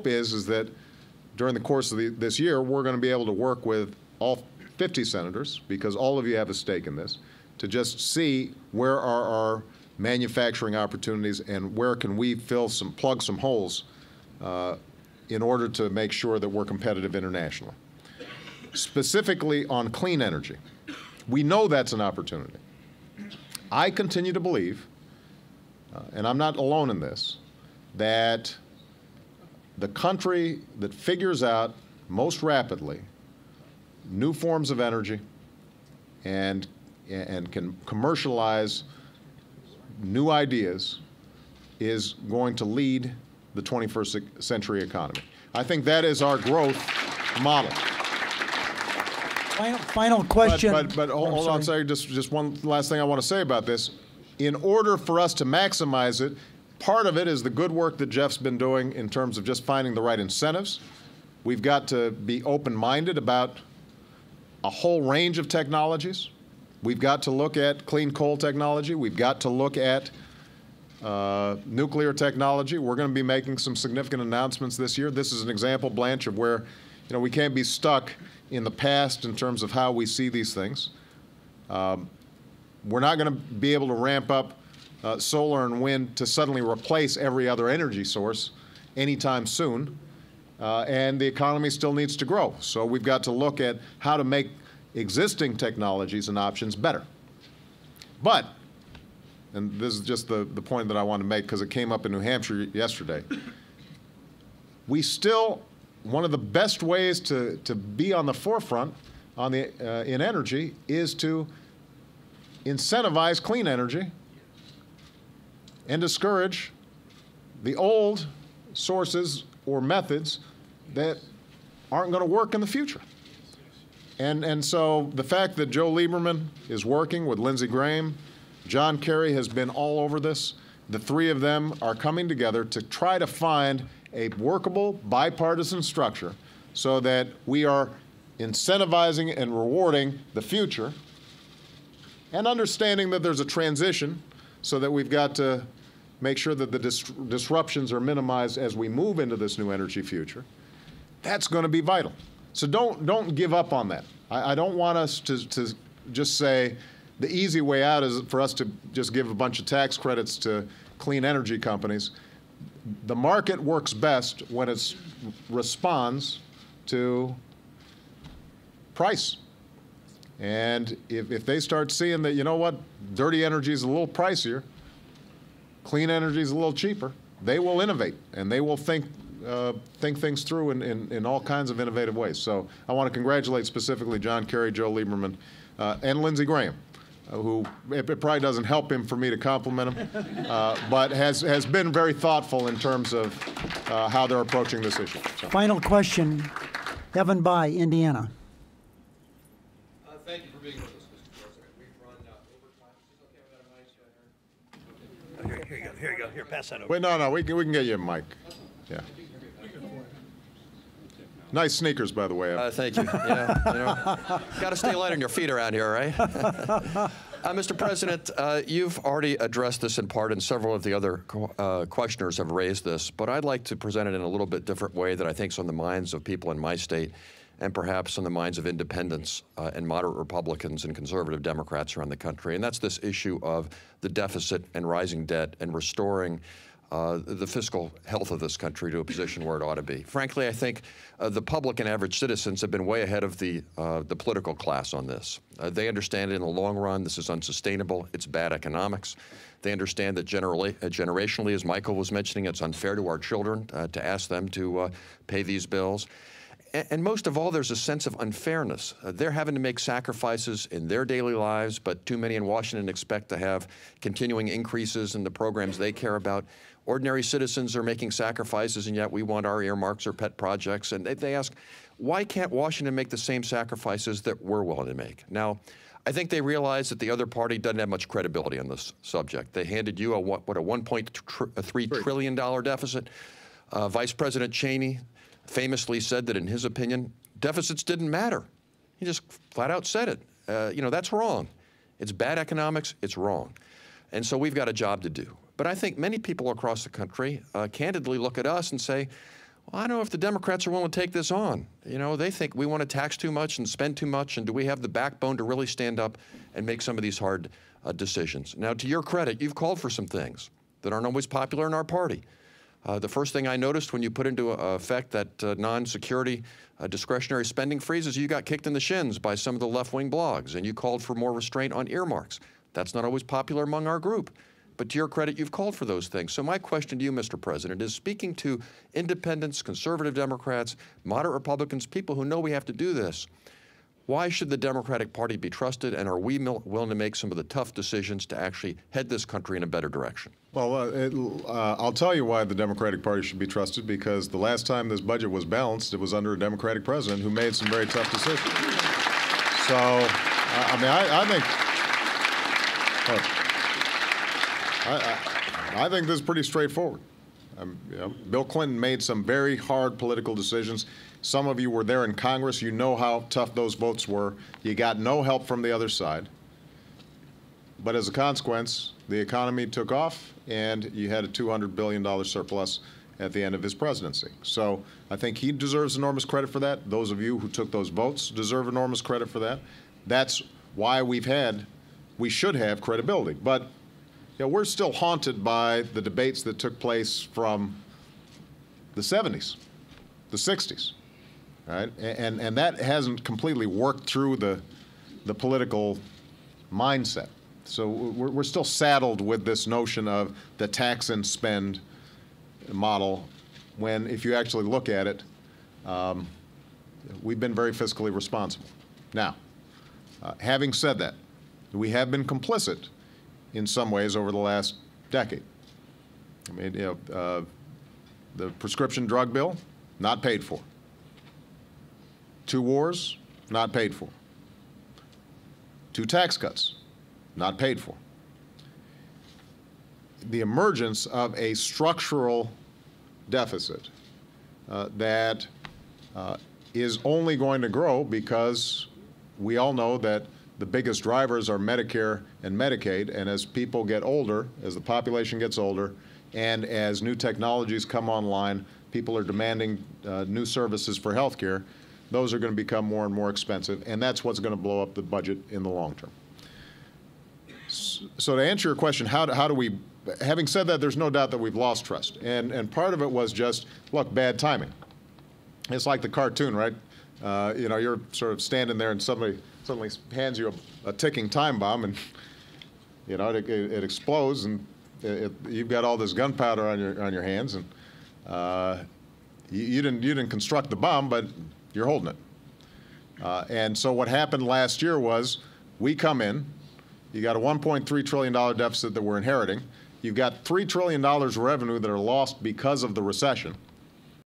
hope is that during the course of this year, we're going to be able to work with all 50 senators, because all of you have a stake in this, to just see where are our manufacturing opportunities and where can we plug some holes in order to make sure that we're competitive internationally. Specifically on clean energy, we know that's an opportunity. I continue to believe, and I'm not alone in this, that the country that figures out most rapidly new forms of energy and can commercialize new ideas is going to lead the 21st century economy. I think that is our growth model. Final question. But hold on, sorry, just one last thing I want to say about this. In order for us to maximize it, part of it is the good work that Jeff's been doing in terms of just finding the right incentives. We've got to be open-minded about a whole range of technologies. We've got to look at clean coal technology. We've got to look at nuclear technology. We're going to be making some significant announcements this year. This is an example, Blanche, of where we can't be stuck in the past in terms of how we see these things. We're not going to be able to ramp up solar and wind to suddenly replace every other energy source anytime soon. And the economy still needs to grow. So we've got to look at how to make existing technologies and options better. But, and this is just the point that I want to make because it came up in New Hampshire yesterday, we still, one of the best ways to be on the forefront in energy is to incentivize clean energy and discourage the old sources or methods that aren't going to work in the future. And so the fact that Joe Lieberman is working with Lindsey Graham, John Kerry has been all over this. The three of them are coming together to try to find a workable bipartisan structure so that we are incentivizing and rewarding the future and understanding that there's a transition so that we've got to make sure that the disruptions are minimized as we move into this new energy future. That's going to be vital. So don't give up on that. I don't want us to just say the easy way out is for us to just give a bunch of tax credits to clean energy companies. The market works best when it responds to price. And if they start seeing that, you know what, dirty energy is a little pricier, clean energy is a little cheaper, they will innovate and they will think things through in all kinds of innovative ways. So I want to congratulate specifically John Kerry, Joe Lieberman, and Lindsey Graham, who it probably doesn't help him for me to compliment him, but has been very thoughtful in terms of how they're approaching this issue. So. Final question, Evan Bayh, Indiana. Thank you for being with us, Mr. President. We've run overtime. Is it okay with that mic? Here you go. Here you go. Here, pass that over. Wait, no, we can get you a mic. Yeah. Nice sneakers, by the way. Thank you. Yeah, got to stay light on your feet around here, right? Mr. President, you've already addressed this in part, and several of the other questioners have raised this, but I'd like to present it in a little bit different way that I think is on the minds of people in my state and perhaps on the minds of independents and moderate Republicans and conservative Democrats around the country, and that's this issue of the deficit and rising debt and restoring the fiscal health of this country to a position where it ought to be. Frankly, I think the public and average citizens have been way ahead of the political class on this. They understand it in the long run. This is unsustainable. It's bad economics. They understand that generationally, as Michael was mentioning, it's unfair to our children to ask them to pay these bills. And most of all, there's a sense of unfairness. They're having to make sacrifices in their daily lives, but too many in Washington expect to have continuing increases in the programs they care about. Ordinary citizens are making sacrifices, and yet we want our earmarks or pet projects. And they ask, why can't Washington make the same sacrifices that we're willing to make? Now, I think they realize that the other party doesn't have much credibility on this subject. They handed you a $1.3 trillion deficit. Vice President Cheney famously said that in his opinion, deficits didn't matter. He just flat out said it. That's wrong. It's bad economics, it's wrong. And so we've got a job to do. But I think many people across the country candidly look at us and say, Well, I don't know if the Democrats are willing to take this on. You know, they think we want to tax too much and spend too much, and do we have the backbone to really stand up and make some of these hard decisions? Now, to your credit, you've called for some things that aren't always popular in our party. The first thing I noticed when you put into effect that non-security discretionary spending freeze is you got kicked in the shins by some of the left-wing blogs, and you called for more restraint on earmarks. That's not always popular among our group. But to your credit, you've called for those things. So my question to you, Mr. President, is speaking to independents, conservative Democrats, moderate Republicans, people who know we have to do this, why should the Democratic Party be trusted, and are we willing to make some of the tough decisions to actually head this country in a better direction? Well, I'll tell you why the Democratic Party should be trusted, because the last time this budget was balanced, it was under a Democratic president who made some very tough decisions. So, I mean, I think this is pretty straightforward. You know, Bill Clinton made some very hard political decisions. Some of you were there in Congress. You know how tough those votes were. You got no help from the other side. But as a consequence, the economy took off, and you had a $200 billion surplus at the end of his presidency. So I think he deserves enormous credit for that. Those of you who took those votes deserve enormous credit for that. That's why we should have credibility. But you know, we're still haunted by the debates that took place from the 70s, the 60s, right? And that hasn't completely worked through the political mindset. So we're still saddled with this notion of the tax and spend model, when if you actually look at it, we've been very fiscally responsible. Now, having said that, we have been complicit in some ways over the last decade. I mean, you know, the prescription drug bill, not paid for. 2 wars, not paid for. 2 tax cuts, not paid for. The emergence of a structural deficit that is only going to grow, because we all know that the biggest drivers are Medicare and Medicaid, and as people get older, as the population gets older, and as new technologies come online, people are demanding new services for health care. Those are going to become more and more expensive, and that's what's going to blow up the budget in the long term. So to answer your question, how do we, having said that, there's no doubt that we've lost trust. And part of it was just, look, bad timing. It's like the cartoon, right? You know, you're sort of standing there and somebody suddenly hands you a ticking time bomb, and you know it explodes, and you've got all this gunpowder on your hands, and you didn't construct the bomb, but you're holding it. And so what happened last year was, we come in, you got a $1.3 trillion deficit that we're inheriting. You've got $3 trillion revenue that are lost because of the recession.